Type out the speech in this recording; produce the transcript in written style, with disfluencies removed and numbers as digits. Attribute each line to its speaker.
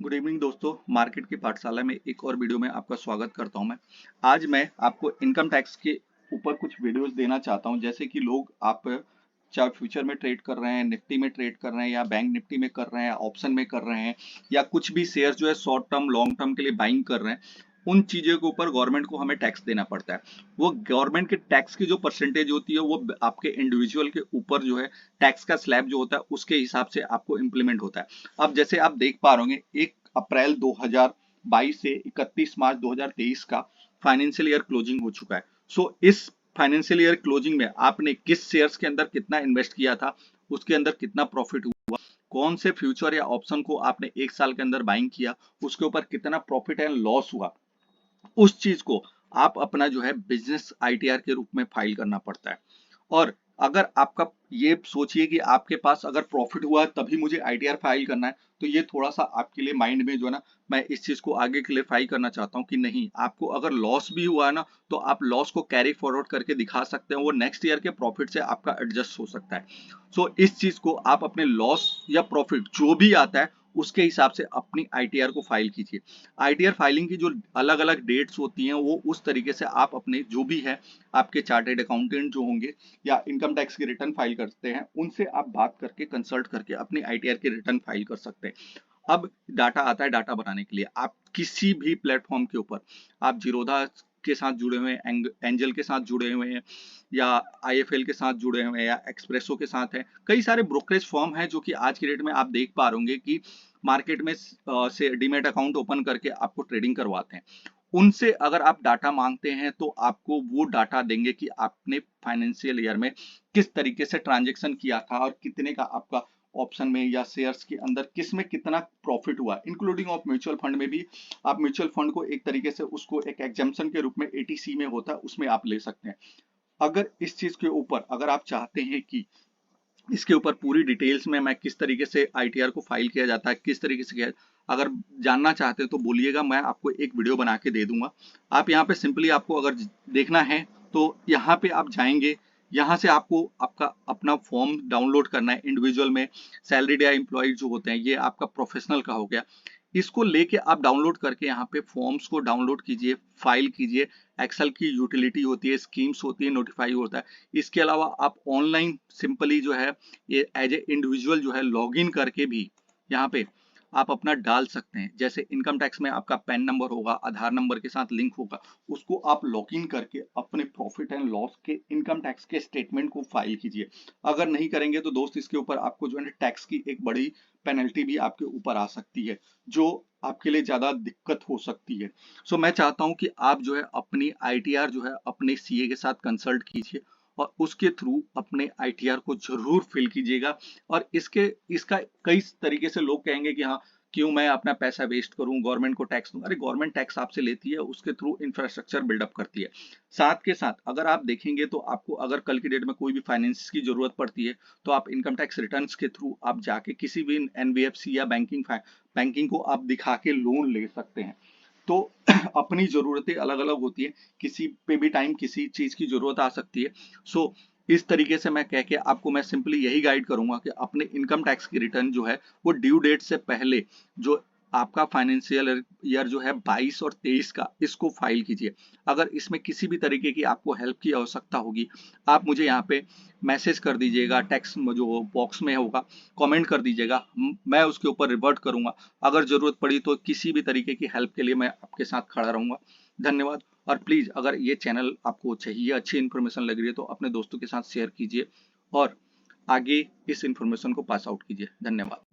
Speaker 1: Good evening दोस्तों। Market की पाठशाला में एक और वीडियो में आपका स्वागत करता हूं। आज मैं आपको इनकम टैक्स के ऊपर कुछ वीडियोस देना चाहता हूं। जैसे कि लोग आप चाहे फ्यूचर में ट्रेड कर रहे हैं, निफ्टी में ट्रेड कर रहे हैं, या बैंक निफ्टी में कर रहे हैं, ऑप्शन में कर रहे हैं, या कुछ भी शेयर जो है शॉर्ट टर्म लॉन्ग टर्म के लिए बाइंग कर रहे हैं, उन चीजों के ऊपर गवर्नमेंट को हमें टैक्स देना पड़ता है। वो गवर्नमेंट के टैक्स की जो परसेंटेज होती है वो आपके इंडिविजुअल के ऊपर जो है टैक्स का स्लैब जो होता है उसके हिसाब से आपको इम्प्लीमेंट होता है। अब जैसे आप देख पा रहे होंगे 1 अप्रैल 2022 से 31 मार्च 2023 का फाइनेंशियल ईयर क्लोजिंग हो चुका है। इस फाइनेंशियल ईयर क्लोजिंग में आपने किस शेयर्स के अंदर कितना इन्वेस्ट किया था, उसके अंदर कितना प्रॉफिट हुआ, कौन से फ्यूचर या ऑप्शन को आपने एक साल के अंदर बाइंग किया, उसके ऊपर कितना प्रॉफिट एंड लॉस हुआ, उस चीज को आप अपना जो है बिजनेस आईटीआर के रूप में फाइल करना पड़ता है। और अगर आपका ये सोचिए कि आपके पास अगर प्रॉफिट हुआ है तभी मुझे आईटीआर फाइल करना है, तो ये थोड़ा सा आपके लिए माइंड में जो है ना, मैं इस चीज को आगे क्लेरिफाई करना चाहता हूँ कि नहीं, आपको अगर लॉस भी हुआ है ना, तो आप लॉस को कैरी फॉरवर्ड करके दिखा सकते हैं, वो नेक्स्ट ईयर के प्रॉफिट से आपका एडजस्ट हो सकता है। इस चीज को आप अपने लॉस या प्रॉफिट जो भी आता है उसके हिसाब से अपनी आईटीआर को फाइल कीजिए। आईटीआर फाइलिंग की जो अलग अलग डेट्स होती हैं वो उस तरीके से आप अपने जो भी है आपके चार्टेड अकाउंटेंट जो होंगे या इनकम टैक्स की रिटर्न फाइल करते हैं उनसे आप बात करके कंसल्ट करके अपनी आईटीआर की रिटर्न फाइल कर सकते हैं। अब डाटा आता है डाटा बनाने के लिए। आप किसी भी प्लेटफॉर्म के ऊपर, आप जीरोधा के साथ जुड़े हुए हैं, एंजल के साथ जुड़े हुए हैं, या आईएफएल के साथ जुड़े हुए हैं, या एक्सप्रेसो के साथ हैं, कई सारे ब्रोकरेज फर्म हैं जो कि आज की डेट में आप देख पा रहे होंगे कि मार्केट में से डीमेट अकाउंट ओपन करके आपको ट्रेडिंग करवाते हैं। उनसे अगर आप डाटा मांगते हैं तो आपको वो डाटा देंगे कि आपने फाइनेंशियल ईयर में किस तरीके से ट्रांजेक्शन किया था और कितने का आपका ऑप्शन में या शेयर्स के अंदर किस में कितना प्रॉफिट हुआ, इंक्लूडिंग ऑफ म्यूचुअल फंड में भी। आप म्यूचुअल फंड को एक तरीके से उसको एक एग्जाम्पशन के रूप में एटीसी में होता है, उसमें आप ले सकते हैं। अगर इस चीज के ऊपर अगर आप चाहते हैं कि इसके ऊपर पूरी डिटेल्स में मैं किस तरीके से आईटीआर को फाइल किया जाता है, किस तरीके से किया, अगर जानना चाहते हैं तो बोलिएगा, मैं आपको एक वीडियो बना के दे दूंगा। आप यहाँ पे सिंपली आपको अगर देखना है तो यहाँ पे आप जाएंगे। यहाँ से आपको आपका अपना फॉर्म डाउनलोड करना है इंडिविजुअल में। सैलरीड या एम्प्लॉय जो होते हैं, ये आपका प्रोफेशनल का हो गया। इसको लेके आप डाउनलोड करके यहाँ पे फॉर्म्स को डाउनलोड कीजिए, फाइल कीजिए। एक्सेल की यूटिलिटी होती है, स्कीम्स होती है, नोटिफाई होता है। इसके अलावा आप ऑनलाइन सिंपली जो है ये एज ए इंडिविजुअल जो है लॉगिन करके भी यहाँ पे आप अपना डाल सकते हैं। जैसे इनकम टैक्स में आपका पैन नंबर होगा, आधार नंबर के साथ लिंक होगा, उसको आप लॉगिन करके अपने प्रॉफिट एंड लॉस के इनकम टैक्स के स्टेटमेंट को फाइल कीजिए। अगर नहीं करेंगे तो दोस्त इसके ऊपर आपको जो है टैक्स की एक बड़ी पेनल्टी भी आपके ऊपर आ सकती है, जो आपके लिए ज्यादा दिक्कत हो सकती है। मैं चाहता हूं कि आप जो है अपनी आईटीआर जो है अपने सीए के साथ कंसल्ट कीजिए और उसके थ्रू अपने आईटीआर को जरूर फिल कीजिएगा। और इसका कई तरीके से लोग कहेंगे कि हाँ, क्यों मैं अपना पैसा वेस्ट करूं, गवर्नमेंट को टैक्स दूं। अरे गवर्नमेंट टैक्स आपसे लेती है, उसके थ्रू इंफ्रास्ट्रक्चर बिल्डअप करती है। साथ के साथ अगर आप देखेंगे तो आपको अगर कल की डेट में कोई भी फाइनेंस की जरूरत पड़ती है तो आप इनकम टैक्स रिटर्न्स के थ्रू आप जाके किसी भी एनबीएफसी या बैंकिंग को आप दिखा के लोन ले सकते हैं। तो अपनी जरूरतें अलग अलग होती है, किसी पे भी टाइम किसी चीज की जरूरत आ सकती है। इस तरीके से मैं कह के आपको मैं सिंपली यही गाइड करूंगा कि अपने इनकम टैक्स की रिटर्न जो है वो ड्यू डेट से पहले, जो आपका फाइनेंशियल ईयर जो है 22 और 23 का, इसको फाइल कीजिए। अगर इसमें किसी भी तरीके की आपको हेल्प की आवश्यकता होगी, आप मुझे यहाँ पे मैसेज कर दीजिएगा, टेक्स्ट जो बॉक्स में होगा कमेंट कर दीजिएगा, मैं उसके ऊपर रिवर्ट करूंगा। अगर जरूरत पड़ी तो किसी भी तरीके की हेल्प के लिए मैं आपके साथ खड़ा रहूंगा। धन्यवाद। और प्लीज अगर ये चैनल आपको चाहिए, अच्छी इन्फॉर्मेशन लग रही है, तो अपने दोस्तों के साथ शेयर कीजिए और आगे इस इन्फॉर्मेशन को पास आउट कीजिए। धन्यवाद।